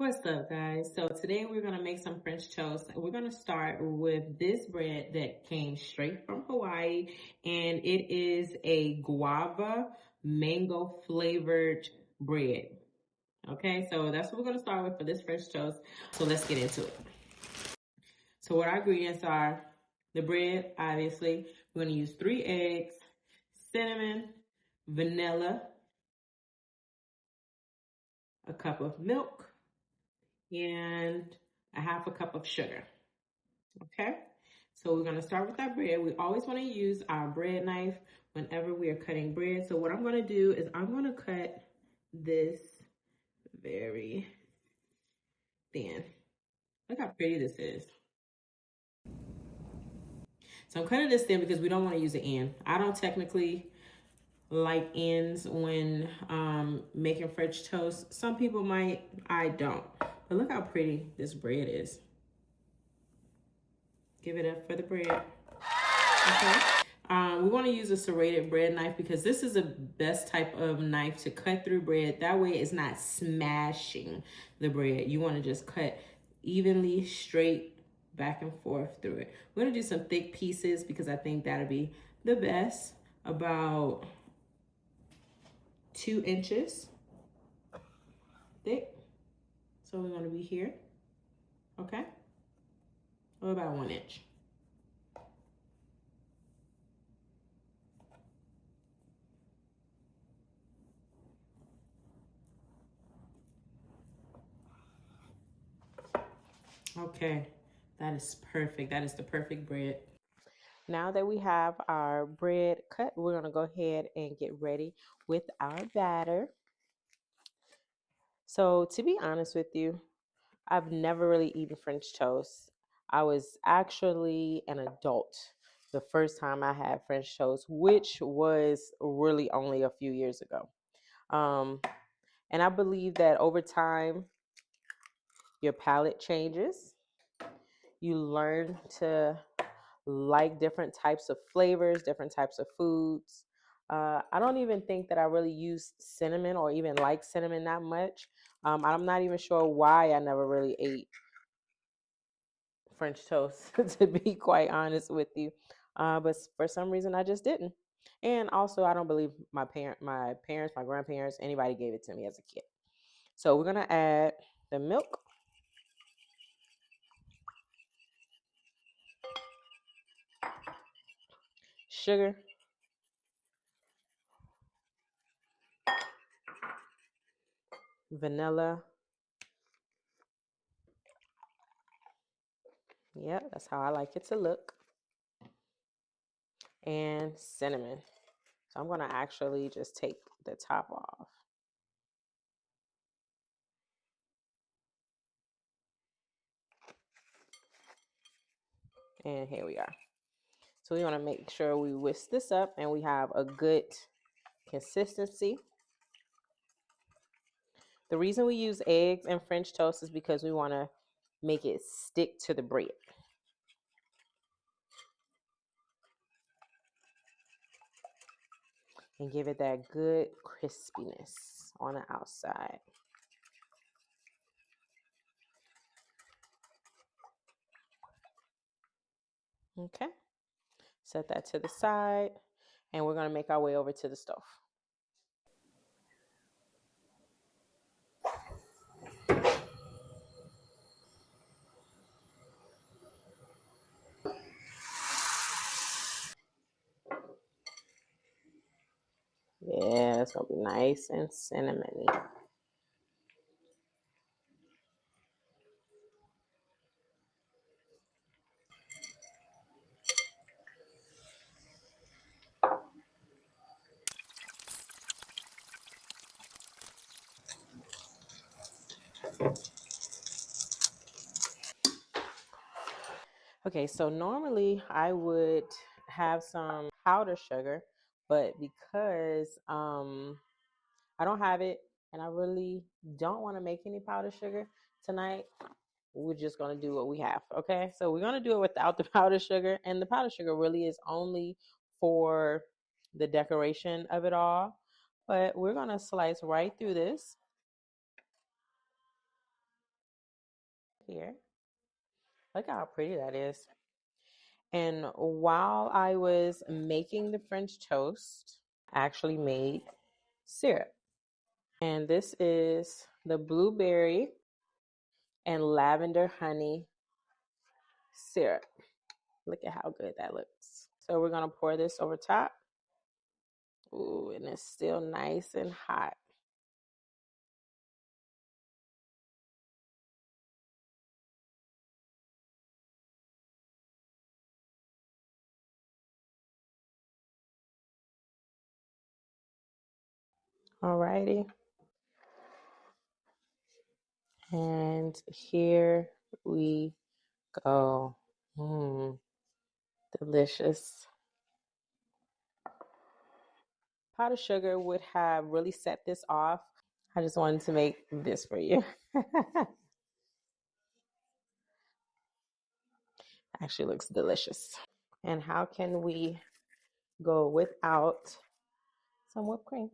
What's up, guys? So today we're going to make some French toast. We're going to start with this bread that came straight from Hawaii, and it is a guava mango flavored bread. Okay, so that's what we're going to start with for this French toast. So let's get into it. So what our ingredients are: the bread, obviously. We're going to use 3 eggs, cinnamon, vanilla, a cup of milk, and a half a cup of sugar. Okay, so we're going to start with our bread. We always want to use our bread knife whenever we are cutting bread. So what I'm going to do is I'm going to cut this very thin. Look how pretty this is. So I'm cutting this thin because we don't want to use an end. I don't technically like ends when making French toast. Some people might, I don't. But look how pretty this bread is. Give it up for the bread. Okay. We want to use a serrated bread knife because this is the best type of knife to cut through bread. That way it's not smashing the bread. You want to just cut evenly, straight, back and forth through it. We're going to do some thick pieces because I think that'll be the best. About 2 inches thick. So we want to be here. Okay. Or about 1 inch. Okay, that is perfect. That is the perfect bread. Now that we have our bread cut, we're going to go ahead and get ready with our batter. So to be honest with you, I've never really eaten French toast. I was actually an adult the first time I had French toast, which was really only a few years ago. And I believe that over time, your palate changes. You learn to like different types of flavors, different types of foods. I don't even think that I really use cinnamon or even like cinnamon that much. I'm not even sure why I never really ate French toast, to be quite honest with you. But for some reason, I just didn't. And also, I don't believe my parents, my grandparents, anybody gave it to me as a kid. So we're gonna add the milk, sugar, vanilla. Yep, that's how I like it to look. And cinnamon. So I'm going to actually just take the top off. And here we are. So we want to make sure we whisk this up and we have a good consistency. The reason we use eggs in French toast is because we want to make it stick to the bread. And give it that good crispiness on the outside. Okay. Set that to the side. And we're going to make our way over to the stove. Yeah, it's going to be nice and cinnamony. Okay, so normally I would have some powdered sugar, but because I don't have it and I really don't want to make any powdered sugar tonight, we're just going to do what we have. Okay, so we're going to do it without the powdered sugar, and the powdered sugar really is only for the decoration of it all. But we're going to slice right through this. Here. Look how pretty that is. And while I was making the French toast, I actually made syrup. And this is the blueberry and lavender honey syrup. Look at how good that looks. So we're going to pour this over top. Ooh, and it's still nice and hot. Alrighty. And here we go. Delicious. Powdered sugar would have really set this off. I just wanted to make this for you. Actually looks delicious. And how can we go without some whipped cream?